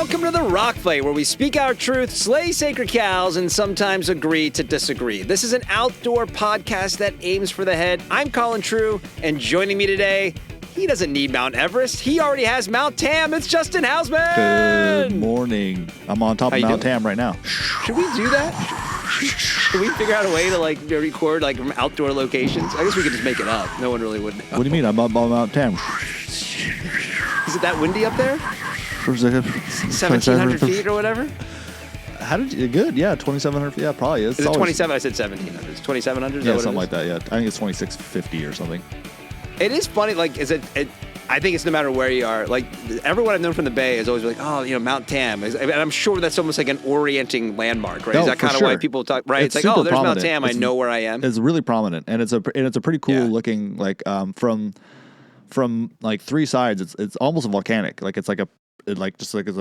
Welcome to the Rock Fight, where we speak our truth, slay sacred cows, and sometimes agree to disagree. This is an outdoor podcast that aims for the head. I'm Colin True, and joining me today, he doesn't need Mount Everest. He already has Mount Tam. It's Justin Hausman. Good morning. I'm on top of Mount Tam right now. Should we do that? Should we figure out a way to record from outdoor locations? I guess we could just make it up. No one really would know. What do you mean? I'm up on Mount Tam. Is it that windy up there? 1,700 feet or whatever? How did you? Good, yeah, 2,700 feet. Yeah, probably is. Is it 27? I said 1,700. It's 2,700? Yeah, something like that, yeah. I think it's 2,650 or something. It is funny, I think it's no matter where you are. Everyone I've known from the Bay is always Mount Tam. And I'm sure that's almost like an orienting landmark, right? No, is that kind of why people talk, right? It's like, oh, there's Mount Tam. I know where I am. It's really prominent, and it's a pretty cool looking, from three sides. It's almost a volcanic. It's a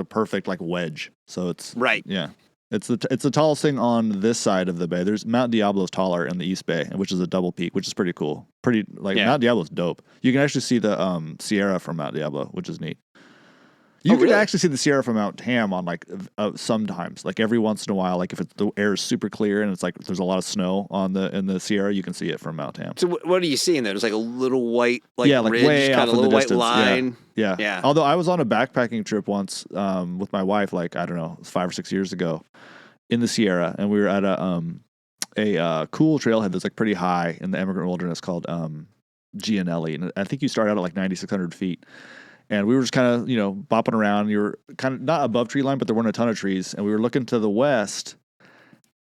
perfect wedge. So it's right. Yeah. It's the tallest thing on this side of the bay. There's Mount Diablo's taller in the East Bay, which is a double peak, which is pretty cool. Mount Diablo's dope. You can actually see the Sierra from Mount Diablo, which is neat. You can actually see the Sierra from Mount Tam on sometimes, every once in a while, if the air is super clear and it's there's a lot of snow in the Sierra, you can see it from Mount Tam. So what are you seeing there? There's a little white ridge, way kind off of a little white distance. line. Yeah. Although I was on a backpacking trip once with my wife, 5 or 6 years ago in the Sierra, and we were at a cool trailhead that's pretty high in the Emigrant Wilderness called Gianelli, and I think you start out at 9,600 feet. And we were just kind of, bopping around. You were kind of not above tree line, but there weren't a ton of trees. And we were looking to the west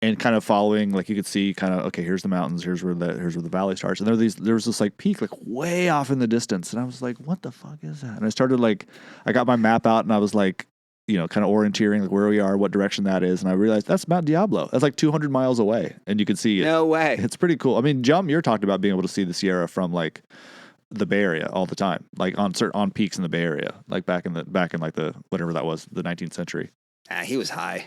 and kind of following, you could see okay, here's the mountains, here's where the valley starts. And there was this peak way off in the distance. And I was like, what the fuck is that? And I started I got my map out and I was kind of orienteering where we are, what direction that is. And I realized that's Mount Diablo. That's 200 miles away. And you could see it. No way. It's pretty cool. I mean, John Muir talked about being able to see the Sierra from the Bay Area all the time, on peaks in the Bay Area, back in the whatever that was, the 19th century. He was high.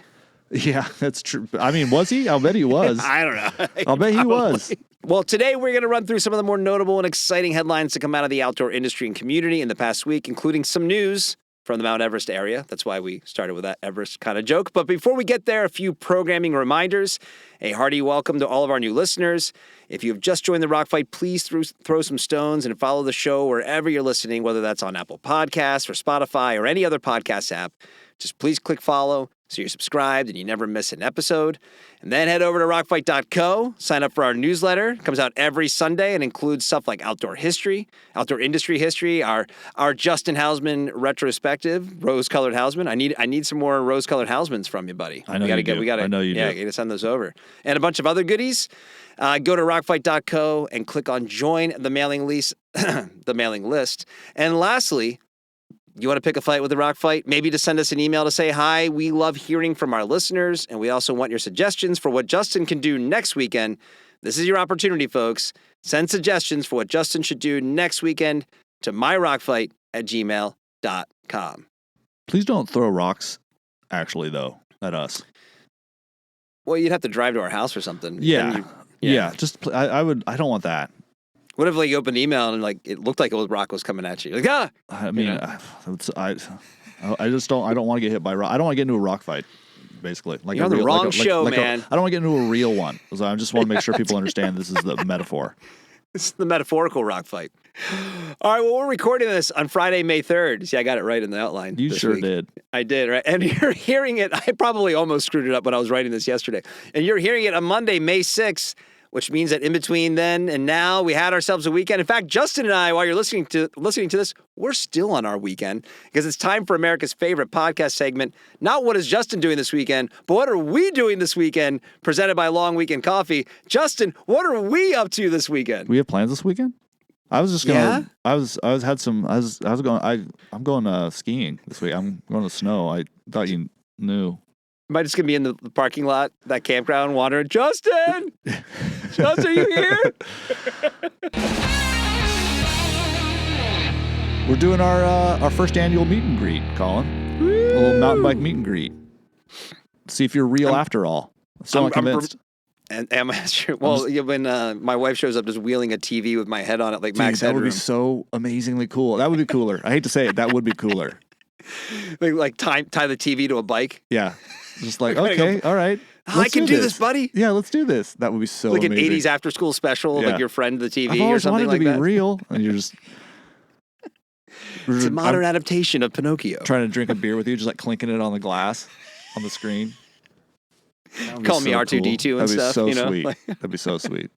Yeah, that's true. I mean, was he? I'll bet he was. I don't know. I'll bet he was. Well, today we're going to run through some of the more notable and exciting headlines to come out of the outdoor industry and community in the past week, including some news from the Mount Everest area. That's why we started with that Everest kind of joke. But before we get there, a few programming reminders. A hearty welcome to all of our new listeners. If you have just joined the Rock Fight, please throw some stones and follow the show wherever you're listening, whether that's on Apple Podcasts or Spotify or any other podcast app. Just please click follow so you're subscribed and you never miss an episode. And then head over to rockfight.co, sign up for our newsletter. It comes out every Sunday and includes stuff like outdoor history, outdoor industry history, our Justin Hausman retrospective, rose-colored Hausman. I need some more rose-colored Hausmans from you, buddy. I know you do. I know you do. Yeah, got to send those over. And a bunch of other goodies. Go to rockfight.co and click on join the mailing list. And lastly, you want to pick a fight with the Rock Fight? Maybe to send us an email to say hi. We love hearing from our listeners, and we also want your suggestions for what Justin can do next weekend. This is your opportunity, folks. Send suggestions for what Justin should do next weekend to myrockfight@gmail.com. Please don't throw rocks, actually, though, at us. Well, you'd have to drive to our house or something. Yeah. I don't want that. What if you opened the email and it looked like rock was coming at you? I mean, I just don't. I don't want to get hit by rock. I don't want to get into a rock fight. Basically, you're on the wrong show, man. I don't want to get into a real one. So I just want to make sure people understand this is the metaphor. This is the metaphorical rock fight. All right, well, we're recording this on Friday, May 3rd. See, I got it right in the outline. You sure did. I did, right? And you're hearing it. I probably almost screwed it up when I was writing this yesterday. And you're hearing it on Monday, May 6th. Which means that in between then and now, we had ourselves a weekend. In fact, Justin and I, while you're listening to this, we're still on our weekend because it's time for America's favorite podcast segment. Not what is Justin doing this weekend, but what are we doing this weekend? Presented by Long Weekend Coffee. Justin, what are we up to this weekend? We have plans this weekend? I was just gonna. Yeah? I'm going skiing this week. I'm going to snow. I thought you knew. Am I just going to be in the parking lot, that campground, wandering? Justin! Justin, are you here? We're doing our first annual meet and greet, Colin. Woo! A little mountain bike meet and greet. See if you're real after all. So I'm convinced. And am I sure? Well, when my wife shows up just wheeling a TV with my head on it like Max Headroom. That would be so amazingly cool. That would be cooler. I hate to say it. That would be cooler. Like tie the TV to a bike. Yeah. Just like, We're gonna okay, all right. I can do this, buddy. Yeah, let's do this. That would be so Like amazing. an 80s after school special, Yeah. like your friend the TV I've or always something wanted like to be that. real. And you're just... It's a modern adaptation of Pinocchio. Trying to drink a beer with you, just like clinking it on the glass on the screen. Call me R2D2 cool. and That'd stuff. be so sweet. That'd be so sweet.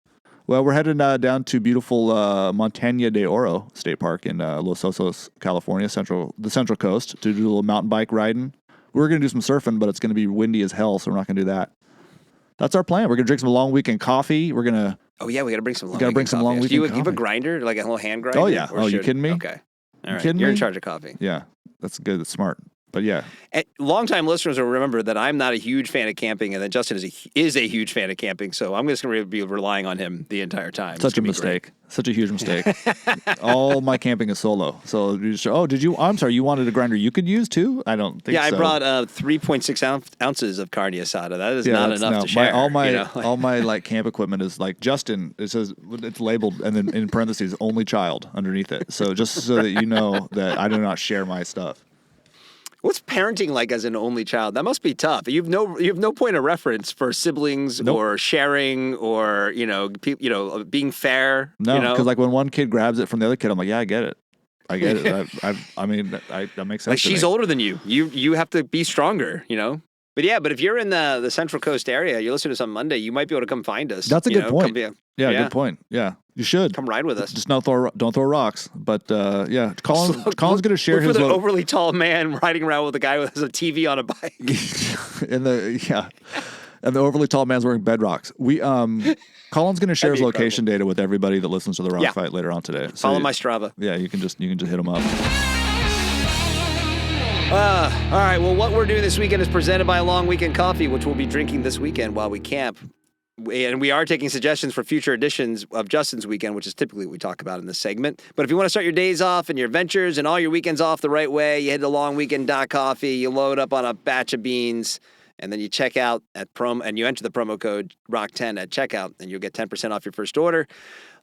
Well, we're headed down to beautiful Montaña de Oro State Park in Los Osos, California, the Central Coast, to do a little mountain bike riding. We're going to do some surfing, but it's going to be windy as hell, so we're not going to do that. That's our plan. We're going to drink some long weekend coffee. We're going to... Oh, yeah, we got to bring some long weekend coffee. Do you have a grinder, like a little hand grinder? Oh, yeah. Oh, you kidding me? Okay. All right. You're in charge of coffee. Yeah. That's good. That's smart. But yeah. And longtime listeners will remember that I'm not a huge fan of camping, and that Justin is a huge fan of camping, so I'm just going to be relying on him the entire time. Such a mistake. Such a huge mistake. All my camping is solo. So, I'm sorry, you wanted a grinder you could use too? I don't think so. Yeah, I brought 3.6 ounces of carne asada. That is not enough to share. All my like camp equipment is like Justin. It says it's labeled and then in parentheses only child underneath it. So just so that you know that I do not share my stuff. What's parenting like as an only child? That must be tough. You have no point of reference for siblings or sharing or being fair. No, because like when one kid grabs it from the other kid, I'm like, yeah, I get it. I get it. I mean, that makes sense. Like she's older than you. You have to be stronger. But yeah, if you're in the Central Coast area, you're listening to us on Monday, you might be able to come find us. That's a good point. Good point. Yeah, you should come ride with us. Just don't throw rocks. But yeah, Colin's going to share his. Look for the overly tall man riding around with a guy with a TV on a bike. And the overly tall man's wearing bedrocks. Colin's going to share his location data with everybody that listens to the Rock Fight later on today. So follow my Strava. Yeah, you can just hit him up. All right, well, what we're doing this weekend is presented by Long Weekend Coffee, which we'll be drinking this weekend while we camp. And we are taking suggestions for future editions of Justin's Weekend, which is typically what we talk about in this segment. But if you want to start your days off and your adventures and all your weekends off the right way, you head to longweekend.coffee, you load up on a batch of beans, and then you check out and you enter the promo code ROCK10 at checkout, and you'll get 10% off your first order.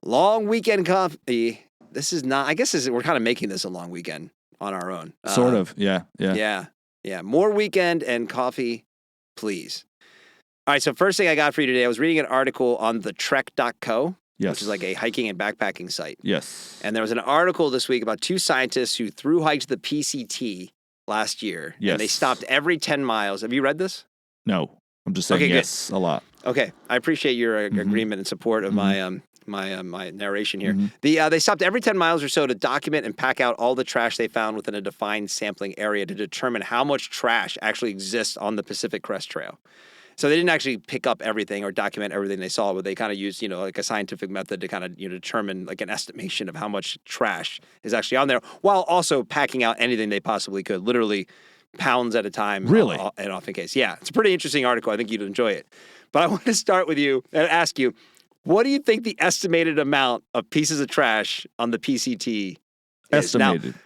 Long Weekend Coffee. This is not, I guess we're kind of making this a long weekend on our own. Sort of, yeah. Yeah. More weekend and coffee, please. All right, so first thing I got for you today, I was reading an article on the trek.co, which is like a hiking and backpacking site. Yes. And there was an article this week about two scientists who thru hiked the PCT last year. Yes. And they stopped every 10 miles. Have you read this? No. I'm just saying yes a lot. Okay. I appreciate your agreement and support of my narration here. They stopped every 10 miles or so to document and pack out all the trash they found within a defined sampling area to determine how much trash actually exists on the Pacific Crest Trail. So they didn't actually pick up everything or document everything they saw, but they kind of used, like a scientific method to kind of, determine like an estimation of how much trash is actually on there, while also packing out anything they possibly could, literally pounds at a time. Really? And off in case. Yeah, it's a pretty interesting article. I think you'd enjoy it. But I want to start with you and ask you, what do you think the estimated amount of pieces of trash on the PCT is? Estimated. Now,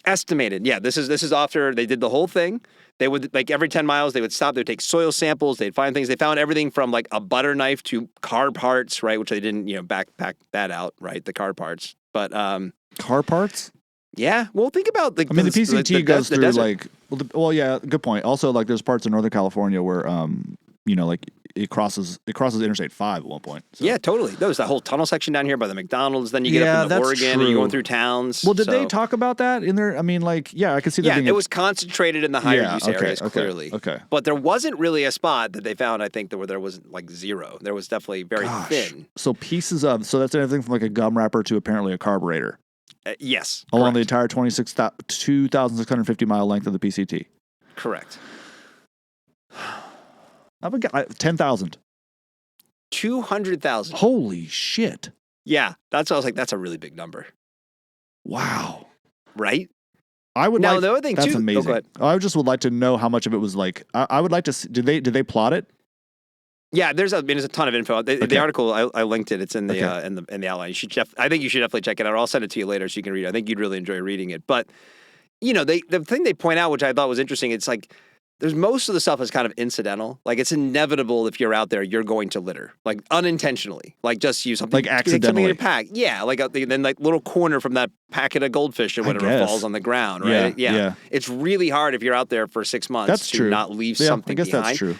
estimated. Yeah, this is after they did the whole thing. They would, like, every 10 miles, they would stop. They would take soil samples. They'd find things. They found everything from, like, a butter knife to car parts, right, which they didn't, backpack that out, right, the car parts. But car parts? Yeah. Well, think about the PCT goes through, desert. like, yeah, good point. Also, like, there's parts in Northern California where, like, it crosses Interstate 5 at one point. So. Yeah, totally. There was that whole tunnel section down here by the McDonald's. Then you get up into Oregon and you're going through towns. Well, did they talk about that in there? I mean, like, yeah, I could see that being... Yeah, it was concentrated in the higher use areas, clearly. Okay. But there wasn't really a spot that they found, I think, where there was, like, zero. There was definitely very thin. So so that's anything from, like, a gum wrapper to apparently a carburetor. Yes. Along the entire 2,650 mile length of the PCT. Correct. I've got 10,000. 200,000. Holy shit. Yeah, that's what I was like, that's a really big number. Wow. Right? I would the other thing that's too. amazing. Go ahead. I just would like to know how much of it was like, I would like to see, did they plot it? Yeah, there's a ton of info. The article I linked it. It's in the in the outline. I think you should definitely check it out. I'll send it to you later so you can read it. I think you'd really enjoy reading it. But the thing they point out, which I thought was interesting, it's like there's most of the stuff is kind of incidental. Like it's inevitable if you're out there, you're going to litter, like unintentionally, like just use something Like accidentally. something in your pack. Yeah, like then like little corner from that packet of goldfish or whatever falls on the ground, right? Yeah. It's really hard if you're out there for 6 months That's to true. not leave Yeah, something I guess behind. that's true.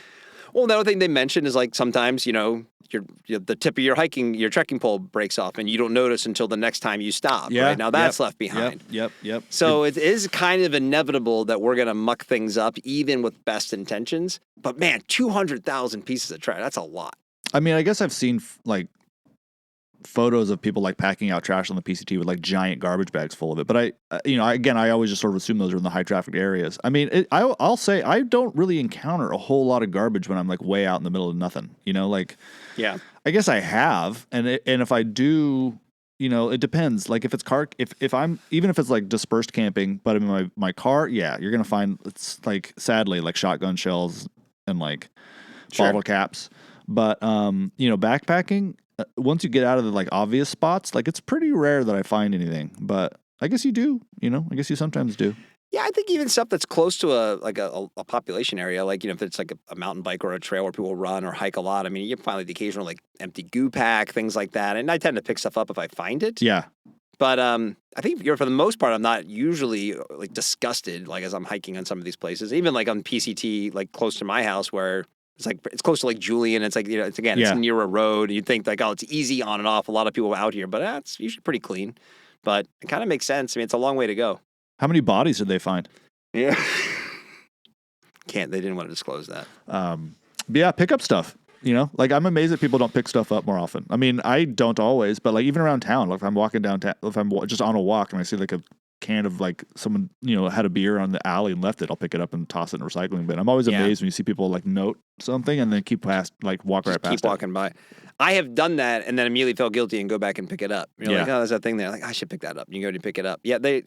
Well, another thing they mentioned is like sometimes, the tip of your trekking pole breaks off and you don't notice until the next time you stop. Yeah. Right? Now that's left behind. Yep. So it is kind of inevitable that we're going to muck things up even with best intentions. But man, 200,000 pieces of trash, that's a lot. I mean, I guess I've seen like photos of people like packing out trash on the PCT with like giant garbage bags full of it. But I always just sort of assume those are in the high traffic areas. I mean, I'll say I don't really encounter a whole lot of garbage when I'm like way out in the middle of nothing, Yeah. I guess I have. And if I do, it depends. Like if it's if I'm, even if it's like dispersed camping, but I'm in my car, yeah, you're going to find it's like, sadly, like shotgun shells and like bottle caps. But, backpacking, once you get out of the like obvious spots, like it's pretty rare that I find anything, but I guess you do, I guess you sometimes do. Yeah, I think even stuff that's close to a population area, like, if it's like a mountain bike or a trail where people run or hike a lot, I mean, you find like the occasional like empty goo pack, things like that. And I tend to pick stuff up if I find it. Yeah. But I think for the most part, I'm not usually like disgusted, like as I'm hiking on some of these places, even like on PCT, like close to my house where it's close to Lake Julian. It's like, it's near a road. You'd think like, oh, it's easy on and off. A lot of people out here, but it's usually pretty clean. But it kind of makes sense. I mean, it's a long way to go. How many bodies did they find? Yeah. They didn't want to disclose that. But yeah, pick up stuff. Like I'm amazed that people don't pick stuff up more often. I mean, I don't always, but like even around town, like if I'm walking downtown, if I'm just on a walk and I see like a can of like someone, had a beer on the alley and left it, I'll pick it up and toss it in the recycling bin. I'm always amazed when you see people like note something and then walk right past it. Keep walking by. I have done that and then immediately felt guilty and go back and pick it up. You're like, oh, there's that thing there. Like, I should pick that up. And you go to pick it up. Yeah, the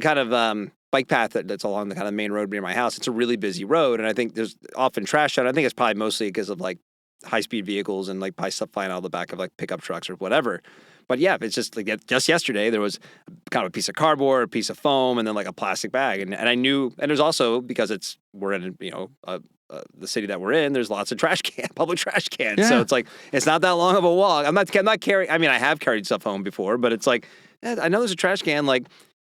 kind of bike path that's along the kind of main road near my house, it's a really busy road. And I think there's often trash out. I think it's probably mostly because of like high-speed vehicles and like probably stuff flying out of the back of like pickup trucks or whatever. But yeah, it's just like just yesterday there was kind of a piece of cardboard, a piece of foam, and then like a plastic bag. And I knew, and there's also, because we're in, the city that we're in, there's lots of public trash cans. Yeah. So it's like, it's not that long of a walk. I'm not carrying, I mean, I have carried stuff home before, but it's like, I know there's a trash can like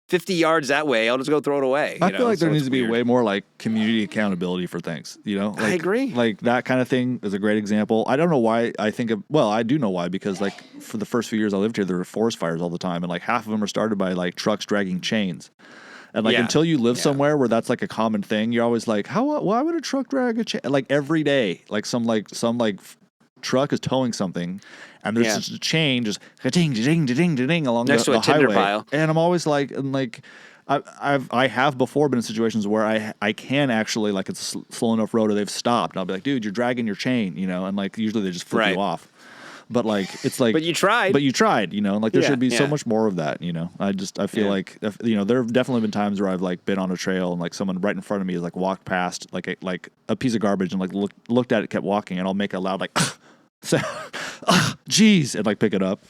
50 yards that way. I'll just go throw it away. I feel like there needs to be way more like community accountability for things, Like, I agree. Like that kind of thing is a great example. I don't know why I do know why, because like for the first few years I lived here, there were forest fires all the time. And like half of them are started by like trucks dragging chains. And like until you live somewhere where that's like a common thing, you're always like, why would a truck drag a chain? Like every day, like some truck is towing something, and there's just a chain just ding along next to the a tinder highway. Pile. And I'm always like, I have before been in situations where I can actually, like, it's a slow enough road or they've stopped, and I'll be like, dude, you're dragging your chain, and like usually they just flip you off. But like it's like, but you tried, and like there should be so much more of that, I feel like there have definitely been times where I've like been on a trail and like someone right in front of me has like walked past like a piece of garbage and like looked at it, kept walking, and I'll make a loud like geez, and like pick it up.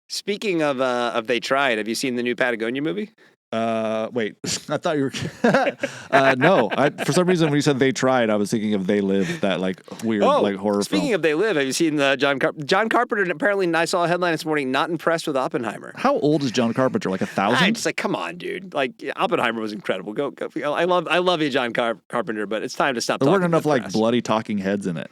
Speaking of they tried, have you seen the new Patagonia movie? Wait, I thought you were. No, for some reason when you said they tried, I was thinking of They Live, that like weird like horror speaking film. Of They Live, have you seen John Carpenter? Apparently, I saw a headline this morning, not impressed with Oppenheimer. How old is John Carpenter? Like 1,000? It's like, come on, dude. Like Oppenheimer was incredible. Go. I love you, John Carpenter, but it's time to stop. There weren't enough like bloody talking heads in it.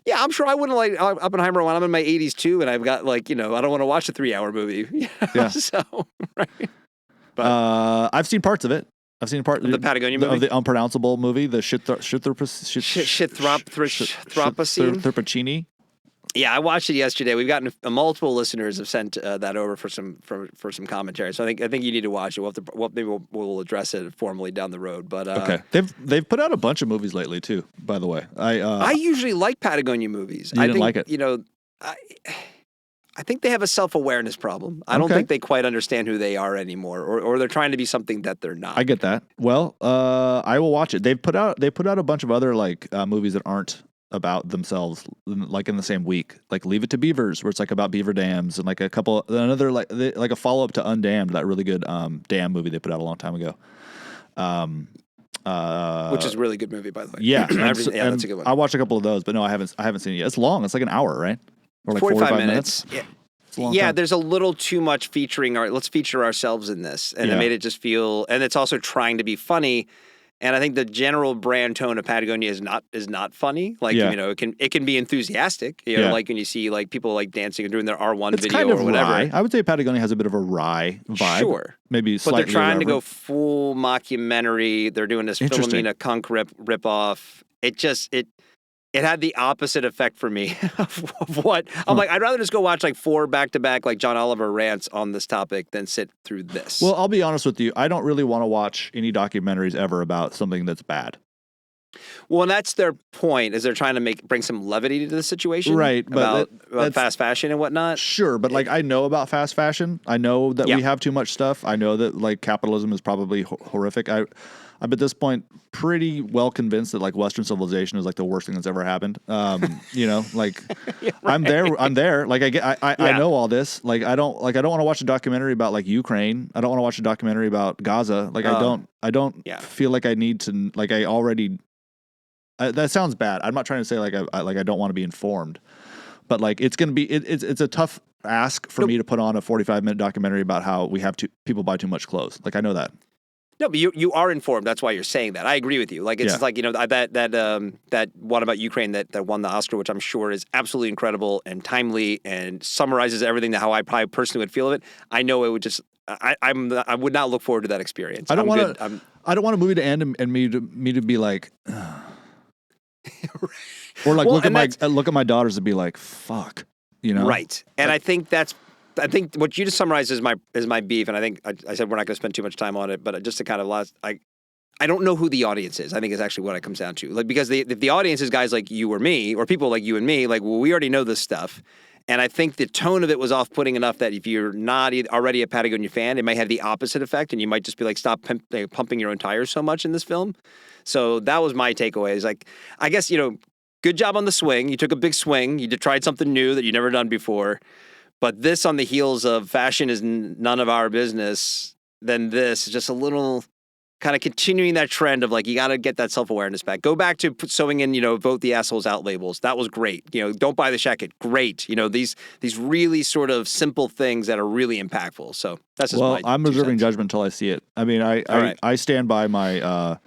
Yeah, I'm sure I wouldn't like Oppenheimer when I'm in my 80s too, and I've got like I don't want to watch a 3-hour movie. Yeah. So right. But, I've seen parts of it. I've seen part of the Patagonia movie, of the unpronounceable movie, the Shitthropocene. Yeah, I watched it yesterday. We've gotten multiple listeners have sent that over for some commentary. So I think you need to watch it. Maybe we'll address it formally down the road. But okay, they've put out a bunch of movies lately too. By the way, I usually like Patagonia movies. I didn't like it. I think they have a self-awareness problem. I don't think they quite understand who they are anymore, or they're trying to be something that they're not. I get that. Well, I will watch it. They put out a bunch of other like movies that aren't about themselves, like in the same week, like Leave It to Beavers, where it's like about beaver dams, and like another like a follow up to Undammed, that really good dam movie they put out a long time ago. which is a really good movie, by the way. Yeah, That's a good one. I watched a couple of those, but no, I haven't seen it yet. It's long. It's like an hour, right? Or like 45 minutes. Yeah. It's a long Yeah, time. there's a little too much featuring. Let's feature ourselves in this, and it made it just feel. And it's also trying to be funny. And I think the general brand tone of Patagonia is not funny. Like it can be enthusiastic. Like when you see like people like dancing and doing their R1 video kind of or whatever. Wry. I would say Patagonia has a bit of a wry vibe. Sure, maybe but slightly they're trying to go irreverent. full mockumentary. They're doing this Philomena Kunk rip off. It had the opposite effect for me of what I'm like. I'd rather just go watch like 4 back-to-back like John Oliver rants on this topic than sit through this. Well, I'll be honest with you. I don't really want to watch any documentaries ever about something that's bad. Well, and that's their point, is they're trying to bring some levity to the situation, right? But about fast fashion and whatnot. Sure, but like I know about fast fashion. I know that we have too much stuff. I know that like capitalism is probably horrific. I'm at this point pretty well convinced that like Western civilization is like the worst thing that's ever happened. Like I'm there. Like I know all this. Like I don't want to watch a documentary about like Ukraine. I don't want to watch a documentary about Gaza. Like I don't feel like I need to. Like I already. That sounds bad. I'm not trying to say like I don't want to be informed, but like it's gonna be it's a tough ask for me to put on a 45-minute documentary about how people buy too much clothes. Like I know that. No, but you are informed. That's why you're saying that. I agree with you. Like it's like that one about Ukraine that won the Oscar, which I'm sure is absolutely incredible and timely and summarizes everything how I probably personally would feel of it. I know it would just. I would not look forward to that experience. I don't want a movie to end and me to be like. Or like look at my daughters and be like, fuck, right. And I think what you just summarized is my beef, and I think I said we're not going to spend too much time on it, but just to kind of I don't know who the audience is. I think is actually what it comes down to. Like because if the audience is guys like you or me, or people like you and me, like we already know this stuff. And I think the tone of it was off-putting enough that if you're not already a Patagonia fan, it might have the opposite effect, and you might just be like, stop pumping your own tires so much in this film. So that was my takeaway. Is like, I guess, good job on the swing. You took a big swing. You tried something new that you've never done before. But this on the heels of fashion is none of our business, then this is just a little kind of continuing that trend of like, you got to get that self-awareness back. Go back to sewing in, vote the assholes out labels. That was great. Don't buy the shacket. Great. These really sort of simple things that are really impactful. So that's just I'm reserving judgment until I see it. I mean, I stand by my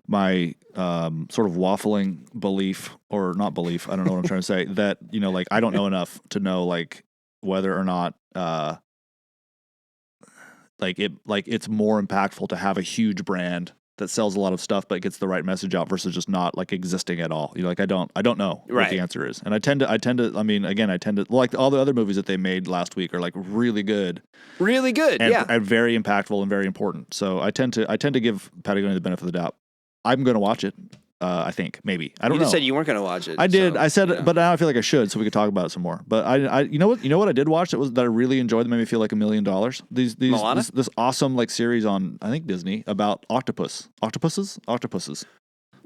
my sort of waffling belief, or not belief. I don't know what I'm trying to say. That like I don't know enough to know like whether or not it's more impactful to have a huge brand that sells a lot of stuff but gets the right message out versus just not like existing at all. Like I don't know what the answer is. And I tend to like all the other movies that they made last week are like really good. Really good. And very impactful and very important. So I tend to give Patagonia the benefit of the doubt. I'm going to watch it. I think maybe I don't know. You just said you weren't going to watch it. I did. I said, but now I feel like I should, so we could talk about it some more. But I you know what I did watch that I really enjoyed that made me feel like $1 million. This awesome like series on I think Disney about octopuses.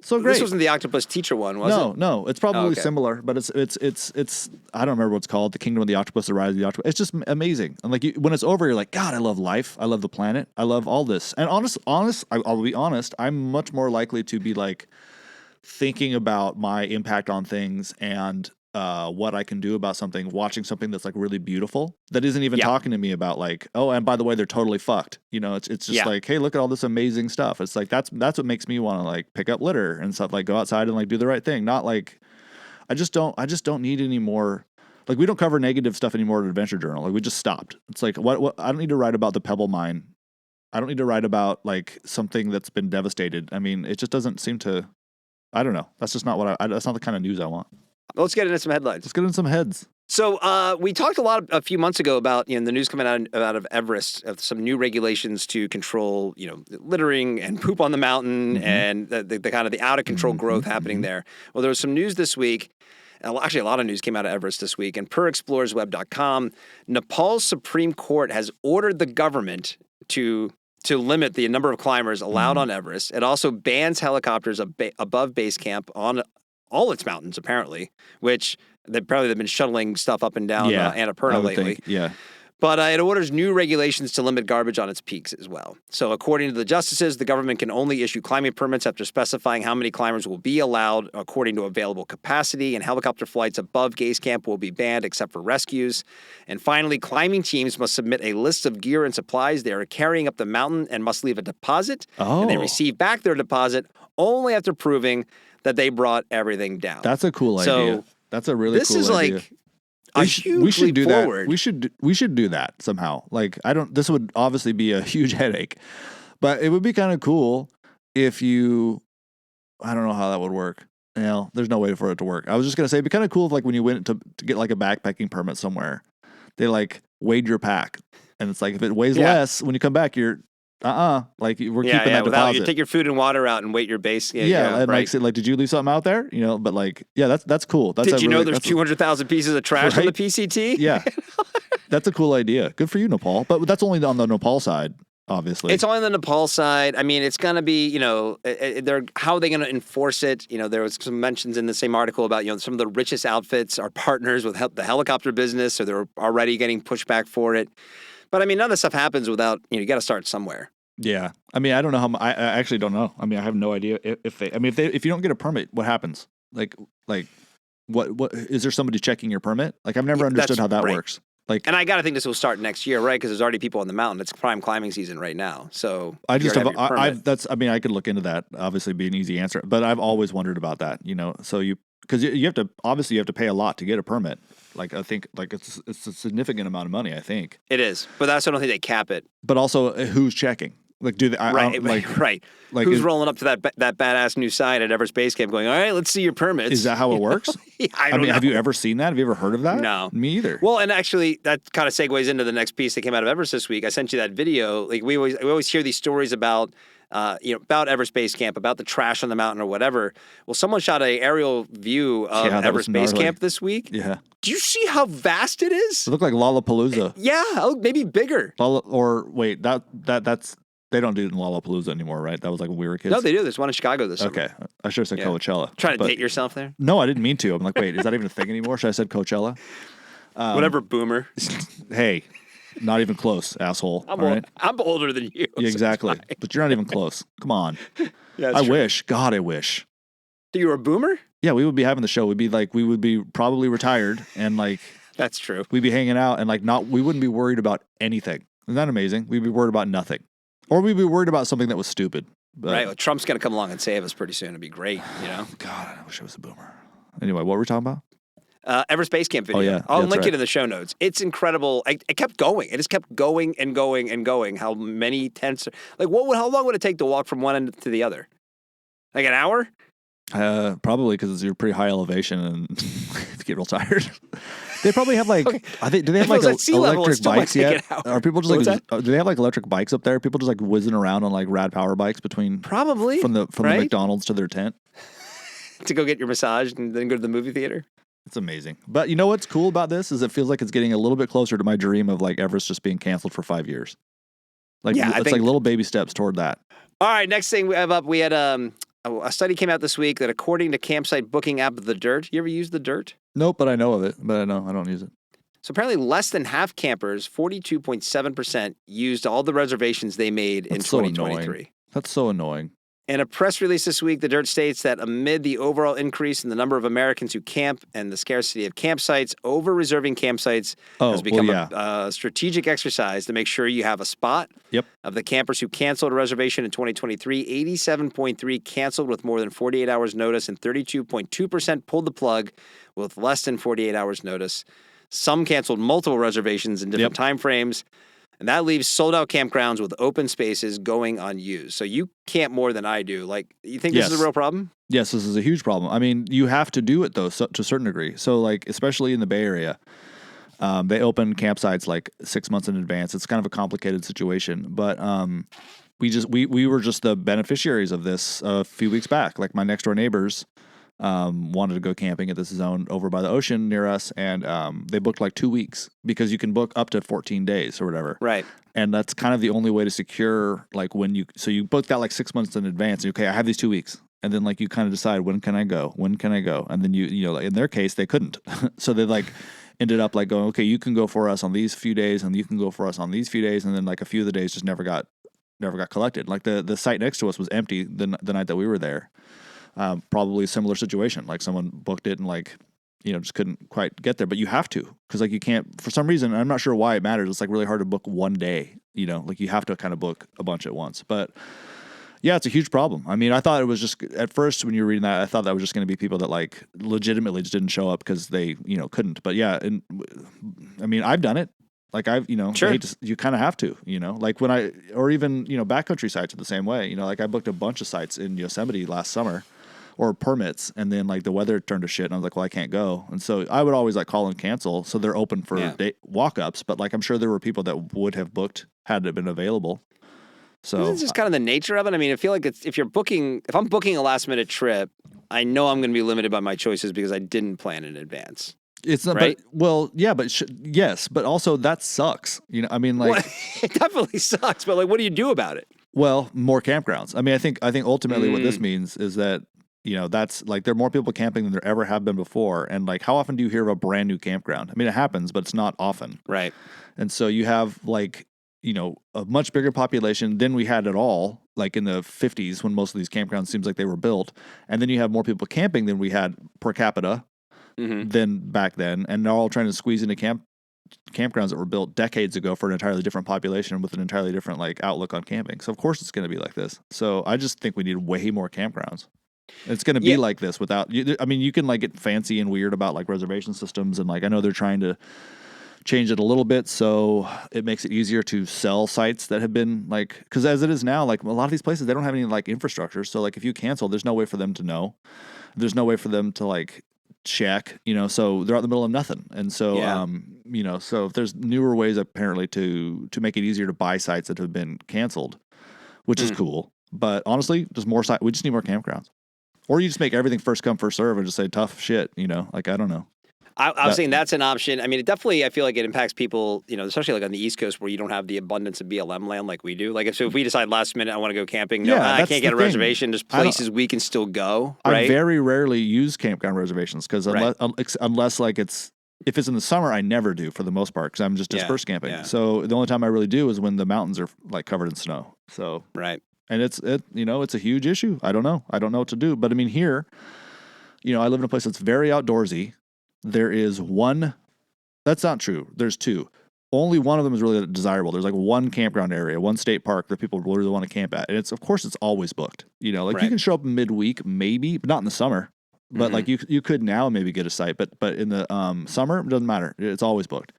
So great. This wasn't the octopus teacher one, was it? No. It's probably similar, but it's I don't remember what it's called. The Kingdom of the Octopus, The Rise of the Octopus. It's just amazing. And like when it's over, you're like, God, I love life. I love the planet. I love all this. And I'll be honest. I'm much more likely to be like thinking about my impact on things and what I can do about something, watching something that's like really beautiful that isn't even talking to me about like, oh, and by the way, they're totally fucked. It's just like, hey, look at all this amazing stuff. It's like that's what makes me want to like pick up litter and stuff, like go outside and like do the right thing. Not like I just don't need any more. Like we don't cover negative stuff anymore at Adventure Journal. Like we just stopped. It's like what I don't need to write about the Pebble Mine. I don't need to write about like something that's been devastated. I mean, it just doesn't seem to. I don't know. That's just not that's not the kind of news I want. Let's get into some headlines. Let's get into some heads. So we talked a few months ago about the news coming out of Everest of some new regulations to control littering and poop on the mountain and the kind of the out of control growth happening there. Well, there was some news this week. Actually, a lot of news came out of Everest this week. And per explorersweb.com, Nepal's Supreme Court has ordered the government to limit the number of climbers allowed on Everest. It also bans helicopters above base camp on all its mountains, apparently, which they've been shuttling stuff up and down Annapurna lately. Yeah. But it orders new regulations to limit garbage on its peaks as well. So according to the justices, the government can only issue climbing permits after specifying how many climbers will be allowed according to available capacity, and helicopter flights above base camp will be banned except for rescues. And finally, climbing teams must submit a list of gear and supplies they are carrying up the mountain and must leave a deposit. And they receive back their deposit only after proving that they brought everything down. That's a cool idea. That's a really cool idea. This is like a huge leap forward. That. We should do that somehow. Like, this would obviously be a huge headache, but it would be kind of cool if I don't know how that would work. There's no way for it to work. I was just going to say, it'd be kind of cool if, like, when you went to get like a backpacking permit somewhere, they like weighed your pack, and it's like, if it weighs less when you come back, you're like, we're keeping that deposit. You take your food and water out and weight your base. And right. Like, did you leave something out there? But like, that's cool. Did you know there's 200,000 pieces of trash on the PCT? Yeah, that's a cool idea. Good for you, Nepal. But that's only on the Nepal side, obviously. It's only on the Nepal side. I mean, it's gonna be, how are they gonna enforce it? There was some mentions in the same article about, some of the richest outfits are partners with the helicopter business, so they're already getting pushback for it. But I mean, none of this stuff happens without, you got to start somewhere. Yeah. I mean, I don't know how, I actually don't know. I mean, I have no idea if you don't get a permit, what happens? Like, what, is there somebody checking your permit? Like, I've never understood how that works. Like, and I got to think this will start next year, right? Because there's already people on the mountain. It's prime climbing season right now. So I just I could look into that, obviously be an easy answer, but I've always wondered about that, so because you have to pay a lot to get a permit. Like, I think, like, it's a significant amount of money, I think. It is. But I don't think they cap it. But also, who's checking? Like, do they? Right. Like, who's rolling up to that badass new sign at Everest Base Camp going, all right, let's see your permits. Is that how it works? I don't know. Have you ever seen that? Have you ever heard of that? No. Me either. Well, and actually, that kind of segues into the next piece that came out of Everest this week. I sent you that video. Like, we always hear these stories about about Everest Base Camp, about the trash on the mountain or whatever. Well, someone shot an aerial view of Everest Base Camp this week. Yeah. Do you see how vast it is? It looked like Lollapalooza. Yeah, maybe bigger. That's they don't do it in Lollapalooza anymore, right? That was like when we were kids. No, they do. There's one in Chicago this summer. Okay. I should have said Coachella. Trying to date yourself there? No, I didn't mean to. I'm like, wait, is that even a thing anymore? Should I have said Coachella? Whatever, boomer. Hey. Not even close, asshole. I'm older than you. Yeah, exactly. But you're not even close. Come on. Yeah, I wish. God, I wish. You were a boomer? Yeah, we would be having the show. We would be probably retired and like. That's true. We'd be hanging out and like we wouldn't be worried about anything. Isn't that amazing? We'd be worried about nothing. Or we'd be worried about something that was stupid. But, right. Well, Trump's going to come along and save us pretty soon. It'd be great, God, I wish I was a boomer. Anyway, what were we talking about? Everest Base Camp video. Oh, yeah. I'll link it in the show notes. It's incredible. It kept going. It just kept going and going and going. How many tents? Like, how long would it take to walk from one end to the other? Like an hour? Probably because you're pretty high elevation and you get real tired. They probably have like, do they have like electric bikes yet? Are people just like, do they have like electric bikes up there? People just like whizzing around on like rad power bikes between probably from the McDonald's to their tent to go get your massage and then go to the movie theater. It's amazing. But you know what's cool about this is it feels like it's getting a little bit closer to my dream of like Everest just being canceled for 5 years. Like, it's like little baby steps toward that. All right, next thing we have up, we had a study came out this week that according to campsite booking app The Dyrt, you ever use The Dyrt? Nope, but I know of it. But I don't use it. So apparently less than half campers, 42.7%, used all the reservations they made in 2023. That's so annoying. In a press release this week, The Dyrt states that amid the overall increase in the number of Americans who camp and the scarcity of campsites, over-reserving campsites has become a strategic exercise to make sure you have a spot. Yep. Of the campers who canceled a reservation in 2023, 87.3% canceled with more than 48 hours notice and 32.2% pulled the plug with less than 48 hours notice. Some canceled multiple reservations in different time frames. And that leaves sold-out campgrounds with open spaces going unused. So you camp more than I do. Like, you think this is a real problem? Yes, this is a huge problem. I mean, you have to do it, though, to a certain degree. So, like, especially in the Bay Area, they open campsites, like, 6 months in advance. It's kind of a complicated situation. But we were just the beneficiaries of this a few weeks back. Like, my next-door neighbors wanted to go camping at this zone over by the ocean near us, and they booked like 2 weeks because you can book up to 14 days or whatever. Right. And that's kind of the only way to secure like so you book that like 6 months in advance. Okay, I have these 2 weeks, and then like you kind of decide when can I go, and then you know like in their case they couldn't, so they like ended up like going, okay, you can go for us on these few days, and you can go for us on these few days, and then like a few of the days just never got collected. Like the site next to us was empty the night that we were there. Probably a similar situation. Like someone booked it and like, just couldn't quite get there. But you have to, because like you can't, for some reason, I'm not sure why it matters. It's like really hard to book one day. Like you have to kind of book a bunch at once. But yeah, it's a huge problem. I mean, I thought it was just at first when you were reading that, I thought that was just going to be people that like legitimately just didn't show up because they couldn't. But yeah, and I mean, I've done it. Like I've Sure. you kind of have to, like when or even backcountry sites are the same way. Like I booked a bunch of sites in Yosemite last summer, or permits, and then like the weather turned to shit, and I was like, well, I can't go. And so I would always like call and cancel, so they're open for walk-ups. But like I'm sure there were people that would have booked had it been available. So this is just kind of the nature of it. I mean, I feel like if I'm booking a last minute trip, I know I'm going to be limited by my choices because I didn't plan in advance. It's not, right? Yes, but also that sucks. I mean, like it definitely sucks. But like, what do you do about it? Well, more campgrounds. I mean, I think ultimately what this means is that that's like there are more people camping than there ever have been before. And like, how often do you hear of a brand new campground? I mean, it happens, but it's not often. Right. And so you have like, a much bigger population than we had at all, like in the 50s when most of these campgrounds seems like they were built. And then you have more people camping than we had per capita than back then. And they're all trying to squeeze into campgrounds that were built decades ago for an entirely different population with an entirely different like outlook on camping. So of course it's going to be like this. So I just think we need way more campgrounds. It's going to be like this without, I mean, you can like get fancy and weird about like reservation systems. And like, I know they're trying to change it a little bit so it makes it easier to sell sites that have been like, because as it is now, like a lot of these places, they don't have any like infrastructure. So like if you cancel, there's no way for them to know. There's no way for them to like check, so they're out in the middle of nothing. And so, so if there's newer ways apparently to make it easier to buy sites that have been canceled, which is cool. But honestly, just more sites. We just need more campgrounds. Or you just make everything first come, first serve and just say tough shit, like, I don't know. I was saying that's an option. I mean, it definitely, I feel like it impacts people, especially like on the East Coast where you don't have the abundance of BLM land like we do. Like if we decide last minute, I want to go camping, I can't get a reservation. There's places we can still go, right? I very rarely use campground reservations because unless like if it's in the summer, I never do for the most part because I'm just dispersed camping. Yeah. So the only time I really do is when the mountains are like covered in snow. So right. And it's a huge issue. I don't know what to do. But I mean, here, I live in a place that's very outdoorsy. There is one. That's not true. There's two. Only one of them is really desirable. There's like one campground area, one state park that people really want to camp at. And of course it's always booked. You can show up midweek, maybe, but not in the summer. But like you could now maybe get a site, but in the summer, it doesn't matter. It's always booked.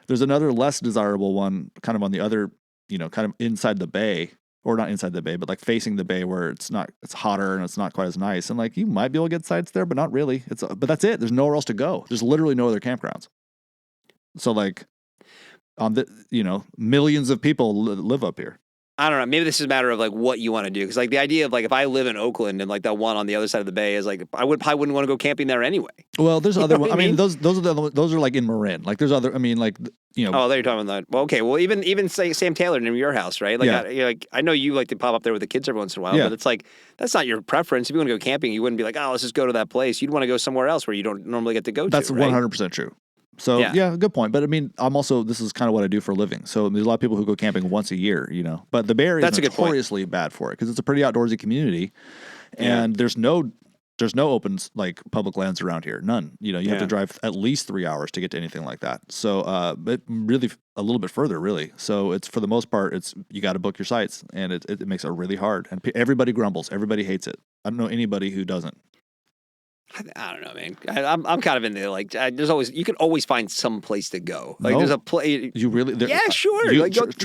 There's another less desirable one kind of on the other, kind of inside the bay. Or not inside the bay, but like facing the bay where it's hotter and it's not quite as nice. And like you might be able to get sites there, but not really. But that's it. There's nowhere else to go. There's literally no other campgrounds. So like millions of people live up here. I don't know. Maybe this is a matter of like what you want to do. Because like the idea of like if I live in Oakland and like that one on the other side of the bay is like I probably wouldn't want to go camping there anyway. Well, there's other ones. I mean, those are like in Marin. Like there's other. I mean, like Oh, there you're talking about that. Well, okay. Well, even say Sam Taylor near your house, right? Like I know you like to pop up there with the kids every once in a while, but it's like that's not your preference. If you want to go camping, you wouldn't be like, oh, let's just go to that place. You'd want to go somewhere else where you don't normally get to go. That's 100% true. So yeah, good point. But I mean, this is kind of what I do for a living. So there's a lot of people who go camping once a year, But the Bay Area is notoriously bad for it because it's a pretty outdoorsy community, and there's no open like public lands around here. None. You have to drive at least 3 hours to get to anything like that. So, but really a little bit further, really. So it's for the most part, you got to book your sites, and it makes it really hard. And everybody grumbles. Everybody hates it. I don't know anybody who doesn't. I don't know, man. I'm kind of in there. Like, you can always find some place to go. Like, there's a place. You really? Yeah, sure.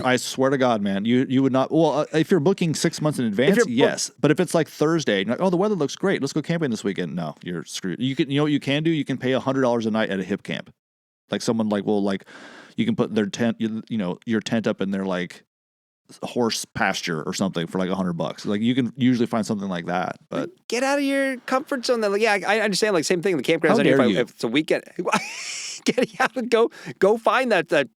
I swear to God, man, you would not. Well, if you're booking 6 months in advance, yes. But if it's like Thursday, like, oh, the weather looks great, let's go camping this weekend. No, you're screwed. You can, what you can do? You can pay $100 a night at a hip camp. Like someone you can put their tent, your tent up in their like horse pasture or something for like $100. Like you can usually find something like that, but get out of your comfort zone. Then, like, yeah, I understand. Like, same thing. The campgrounds. How dare you? If it's a weekend, get out and go find that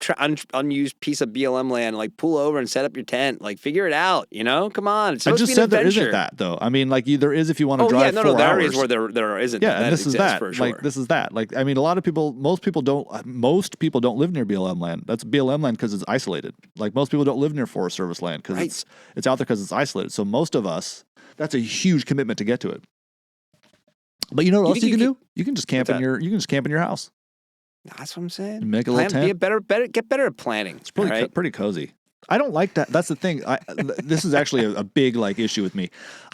unused piece of BLM land. Like, pull over and set up your tent. Like, figure it out. You know, come on. It's supposed I just to be an said there adventure. isn't that though. I mean, like there is if you want to drive. Yeah, 4 there are hours. areas where there isn't. Yeah, and this is that. For sure. Like this is that. Like I mean, most people don't live near BLM land. That's BLM land because it's isolated. Like most people don't live near Forest Service land because it's out there because it's isolated. So most of us, that's a huge commitment to get to it. But you know what else you can do? You can just camp in your house. That's what I'm saying. You make a little tent. Get better at planning. It's pretty cozy. I don't like that. That's the thing. This is actually a big like issue with me.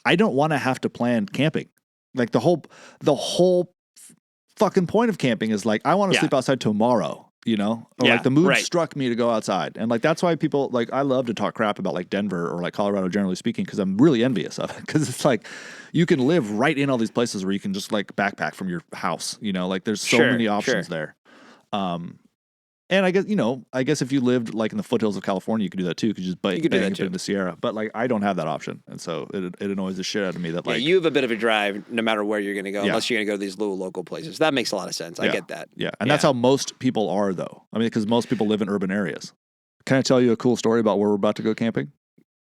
I don't want to have to plan camping. Like the whole fucking point of camping is like I want to sleep outside tomorrow. You know, or like the mood struck me to go outside, and like that's why people like I love to talk crap about like Denver or like Colorado generally speaking because I'm really envious of it because it's like you can live right in all these places where you can just like backpack from your house. You know, like there's so many options there. And I guess if you lived like in the foothills of California, you could do that too. You could just bang up in the Sierra. But like, I don't have that option, and so it annoys the shit out of me that like you have a bit of a drive no matter where you're going to go, unless you're going to go to these little local places. That makes a lot of sense. I get that. Yeah, and that's how most people are, though. I mean, because most people live in urban areas. Can I tell you a cool story about where we're about to go camping?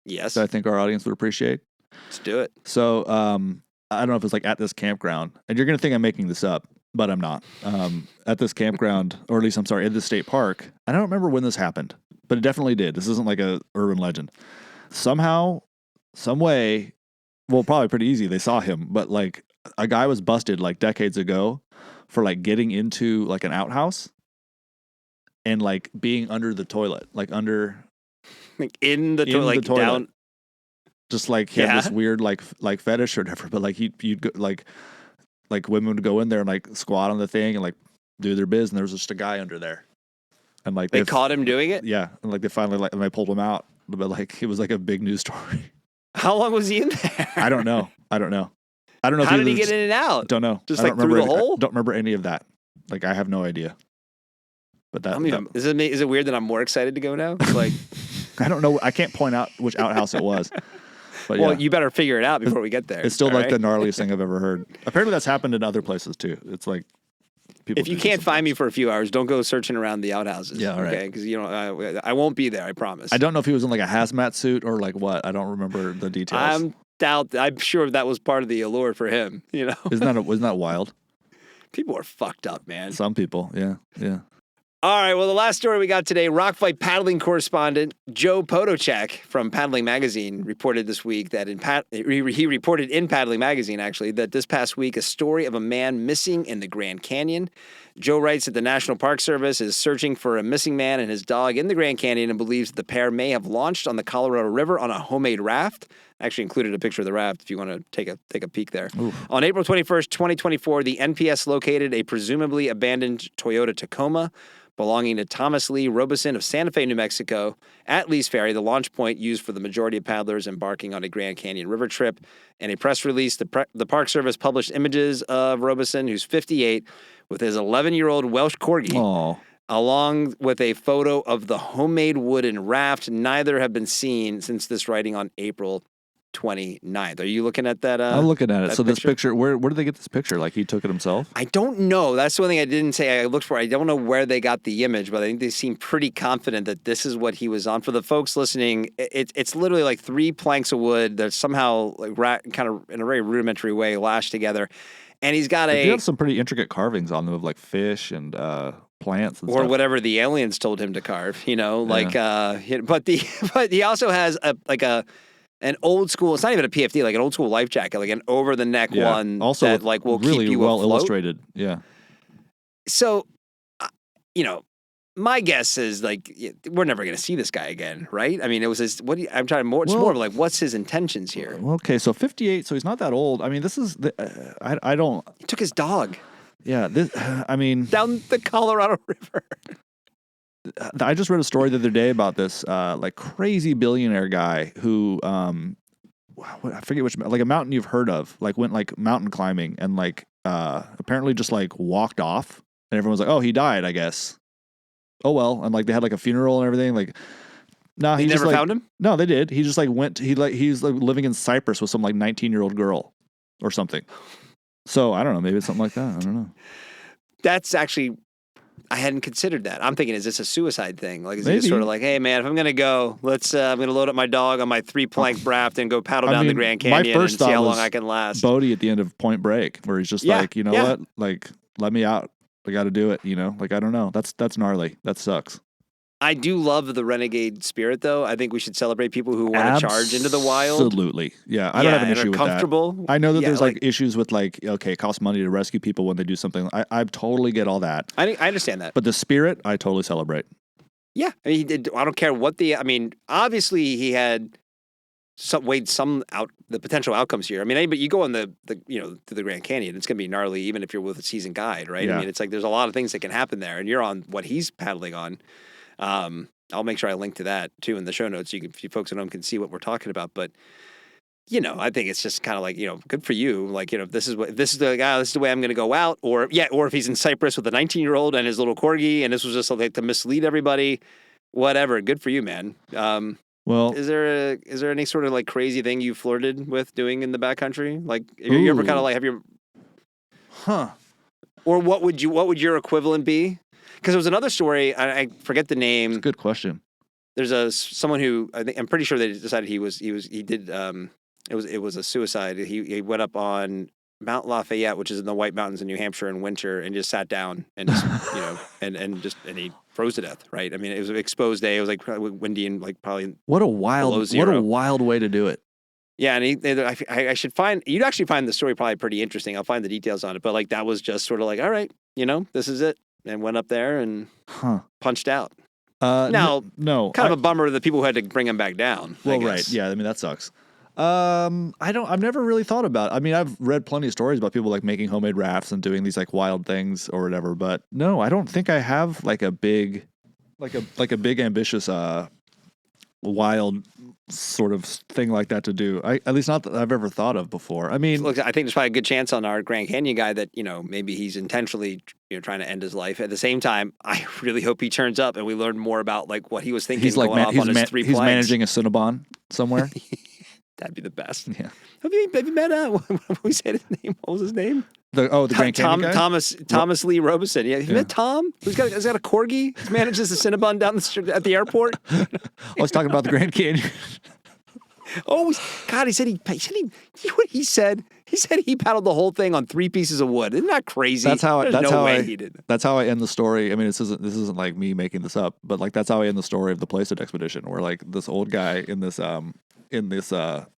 Yes, that I think our audience would appreciate. Let's do it. So, I don't know if it's like at this campground, and you're going to think I'm making this up. But I'm not. At this campground, or at least I'm sorry, at this state park. I don't remember when this happened, but it definitely did. This isn't like a urban legend. Somehow, some way, well, probably pretty easy. They saw him, but like a guy was busted like decades ago for like getting into like an outhouse and like being under the toilet, like in the toilet, down. Just like he had this weird like fetish or whatever, but like you'd go, like women would go in there and like squat on the thing and like do their biz, and there was just a guy under there, and like they caught him doing it. Yeah, and like they finally and they pulled him out, but like it was like a big news story. How long was he in there? I don't know. How did he get in and out? Don't know. Just like through the hole. I don't remember any of that. Like I have no idea. But is it weird that I'm more excited to go now? Like I don't know. I can't point out which outhouse it was. But you better figure it out before we get there. It's still like the gnarliest thing I've ever heard. Apparently that's happened in other places too. It's like people. If you can't find me for a few hours, don't go searching around the outhouses. Yeah, all right. Okay, because I won't be there. I promise. I don't know if he was in like a hazmat suit or like what. I don't remember the details. I'm sure that was part of the allure for him. You know, wasn't that wild? People are fucked up, man. Some people, yeah. All right, well, the last story we got today, rock fight paddling correspondent Joe Podolchak from Paddling Magazine reported this week that he reported in Paddling Magazine, actually, that this past week a story of a man missing in the Grand Canyon. Joe writes that the National Park Service is searching for a missing man and his dog in the Grand Canyon and believes the pair may have launched on the Colorado River on a homemade raft. I actually included a picture of the raft if you want to take a peek there. Oof. On April 21st, 2024, the NPS located a presumably abandoned Toyota Tacoma belonging to Thomas Lee Robeson of Santa Fe, New Mexico, at Lee's Ferry, the launch point used for the majority of paddlers embarking on a Grand Canyon River trip. In a press release, the Park Service published images of Robeson, who's 58, with his 11-year-old Welsh Corgi, along with a photo of the homemade wooden raft. Neither have been seen since this writing on April 29th. Are you looking at that? I'm looking at it. So this picture, where did they get this picture? Like he took it himself? I don't know. That's the one thing I didn't say I looked for. I don't know where they got the image, but I think they seem pretty confident that this is what he was on. For the folks listening, it's literally like 3 planks of wood that somehow like kind of in a very rudimentary way lashed together. And he's got they have some pretty intricate carvings on them of like fish and plants and or stuff. whatever the aliens told him to carve, like but he also has an old school, it's not even a PFD, like an old school life jacket, like an over the neck one also that like will really keep you well afloat. Illustrated. Yeah. So, my guess is like we're never going to see this guy again, right? I mean, it was his. It's more of like what's his intentions here? Okay, so 58, so he's not that old. I mean, this is I don't. He took his dog. Yeah, down the Colorado River. I just read a story the other day about this like crazy billionaire guy who I forget which, like a mountain you've heard of, like went like mountain climbing and like apparently just like walked off, and everyone was like, oh, he died, I guess. Oh well, and like they had like a funeral and everything. Like No, He never found him? No, they did. He just like went. He's like living in Cyprus with some like 19-year-old girl or something. So I don't know. Maybe it's something like that. I don't know. That's actually, I hadn't considered that. I'm thinking, is this a suicide thing? Like, is Maybe. he just sort of like, hey man, if I'm gonna go, I'm gonna load up my dog on my 3-plank raft and go paddle down the Grand Canyon and see how long I can last. Bodhi at the end of Point Break, where he's just like, you know what, like, let me out. I got to do it. You know, like I don't know. That's gnarly. That sucks. I do love the renegade spirit, though. I think we should celebrate people who want to charge into the wild. Absolutely. Yeah, I don't have an issue with that. I know that there's like issues with like, okay, it costs money to rescue people when they do something. I totally get all that. I understand that. But the spirit, I totally celebrate. Yeah. I mean, he did, I don't care what obviously he had weighed the potential outcomes here. I mean, but you go on to the Grand Canyon, it's going to be gnarly even if you're with a seasoned guide, right? Yeah. I mean, it's like there's a lot of things that can happen there, and you're on what he's paddling on. I'll make sure I link to that too in the show notes. If you folks at home can see what we're talking about. But I think it's just kind of like, good for you. Like, if this is the guy, this is the way I'm going to go out. Or if he's in Cyprus with a 19-year-old and his little corgi, and this was just like to mislead everybody. Whatever, good for you, man. Well, is there any sort of like crazy thing you flirted with doing in the backcountry? Like, you ever kind of like or what would your equivalent be? Because there was another story, I forget the name. It's a good question. There's someone who I'm pretty sure they decided it was a suicide. He went up on Mount Lafayette, which is in the White Mountains in New Hampshire in winter, and just sat down and just and he froze to death. Right? I mean, it was an exposed day. It was like windy and like probably what a wild way to do it. Yeah, and I should find. You'd actually find the story probably pretty interesting. I'll find the details on it, but like that was just sort of like, all right, this is it. And went up there and punched out. Now, no, kind of a bummer to the people who had to bring him back down. Well, right, yeah. I mean, that sucks. I've never really thought about it. I mean, I've read plenty of stories about people like making homemade rafts and doing these like wild things or whatever. But no, I don't think I have like a big ambitious wild sort of thing like that to do. At least not that I've ever thought of before. I mean, look, I think there's probably a good chance on our Grand Canyon guy that, maybe he's intentionally, trying to end his life. At the same time, I really hope he turns up and we learn more about like what he was thinking. He's like, off on his 3 planks. He's managing a Cinnabon somewhere. That'd be the best. Yeah. Have you met, what was his name? What was his name? The Grand Canyon guy? Thomas Lee Robeson. Yeah, you met Tom? He's got a corgi. He manages a Cinnabon down the street at the airport. I was talking about the Grand Canyon. Oh God! He said what he said. He said he paddled the whole thing on 3 pieces of wood. Isn't that crazy? That's how he did. That's how I end the story. I mean, this isn't like me making this up, but like that's how I end the story of the Placid expedition, where like this old guy in this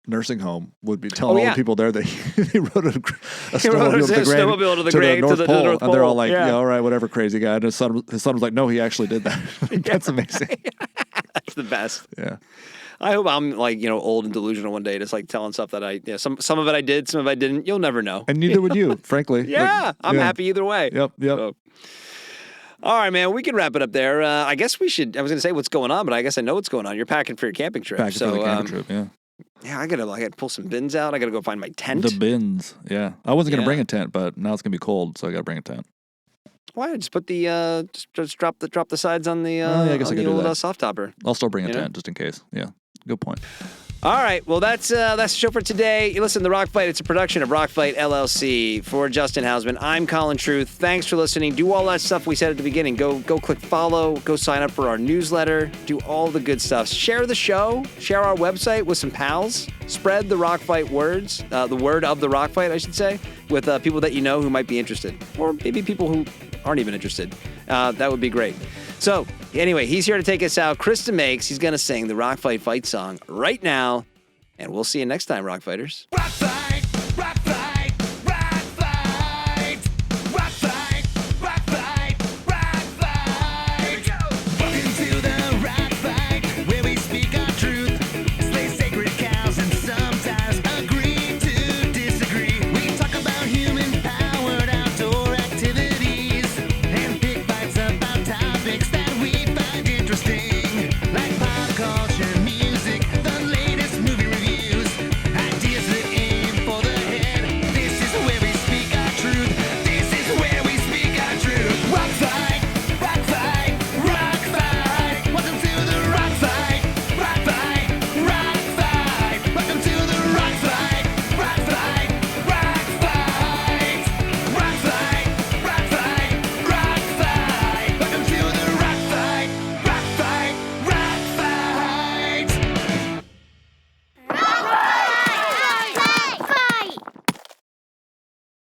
nursing home would be telling all the people there that he rode a snowmobile to the North Pole, and they're all like, yeah, all right, whatever, crazy guy. And his son was like, no, he actually did that. That's amazing. That's the best. Yeah. I hope I'm like, old and delusional one day, just like telling stuff that some of it I did, some of it I didn't. You'll never know. And neither would you, frankly. Yeah, I'm happy either way. Yep. So. All right, man, we can wrap it up there. I guess we should, I was going to say what's going on, but I guess I know what's going on. You're packing for your camping trip. For the camping trip, yeah. Yeah, I gotta pull some bins out. I gotta go find my tent. The bins, yeah. I wasn't gonna bring a tent, but now it's gonna be cold, so I gotta bring a tent. Why? Just put the just drop the sides on the I guess I could do that. Soft topper. I'll still bring a tent just in case. Yeah, good point. All right, well that's the show for today. Listen, the Rock Fight, it's a production of Rock Fight LLC. For Justin Hausman, I'm Colin Truth. Thanks for listening. Do all that stuff we said at the beginning. Go click follow. Go sign up for our newsletter. Do all the good stuff. Share the show. Share our website with some pals. Spread the Rock Fight words, the word of the Rock Fight, I should say, with people that you know who might be interested, or maybe people who aren't even interested. That would be great. So, anyway, he's here to take us out. Krista Makes, he's going to sing the Rock Fight fight song right now. And we'll see you next time, Rock Fighters.